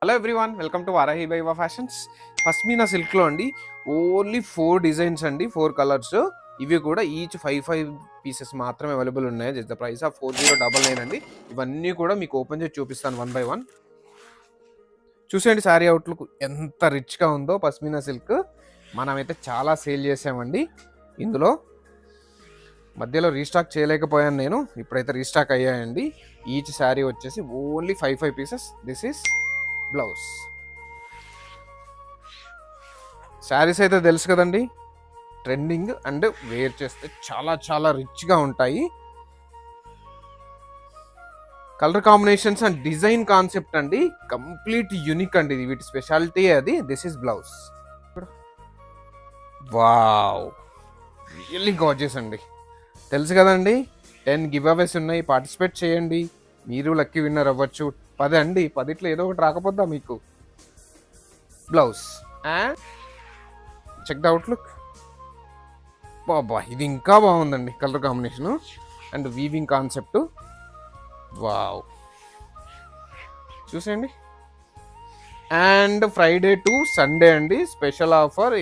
Hello everyone, welcome to Varahi బైవా fashions. Pashmina సిల్క్లో అండి ఓన్లీ 4 డిజైన్స్ అండి, 4 కలర్స్. ఇవి కూడా ఈచ్ 5 పీసెస్ మాత్రమే అవైలబుల్ ఉన్నాయి. జస్ట్ ద ప్రైస్ ఆఫ్ 4099 అండి. ఇవన్నీ కూడా మీకు ఓపెన్ చేసి చూపిస్తాను వన్ బై వన్. చూసేయండి శారీ అవుట్లుక్ ఎంత రిచ్గా ఉందో. పష్మీనా సిల్క్ మనమైతే చాలా సేల్ చేసామండి. ఇందులో మధ్యలో రీస్టాక్ చేయలేకపోయాను నేను, ఇప్పుడైతే రీస్టాక్ అయ్యాయండి. ఈచ్ శారీ వచ్చేసి only 5 pieces. This is blouse. Saris అయితే తెలుసు కదండి, ట్రెండింగ్ అండ్ వేర్ చేస్తే చాలా చాలా రిచ్గా ఉంటాయి. Colour combinations and design concept అండి కంప్లీట్ యూనిక్ అండి. వీటి స్పెషాలిటీ అది. This is blouse. Wow, really gorgeous అండి. తెలుసు కదండి, 10 గివ్ అవేస్ ఉన్నాయి. పార్టిసిపేట్ చేయండి, మీరు లక్కీ విన్నర్ అవ్వచ్చు. 10 అండి, 10 ఏదో ఒకటి రాకపోద్దా మీకు. Blouse and check the outlook. బాబా, ఇది ఇంకా బాగుందండి colour combination and weaving concept. Wow, చూసేయండి. అండ్ ఫ్రైడే టు సండే అండి స్పెషల్ ఆఫర్.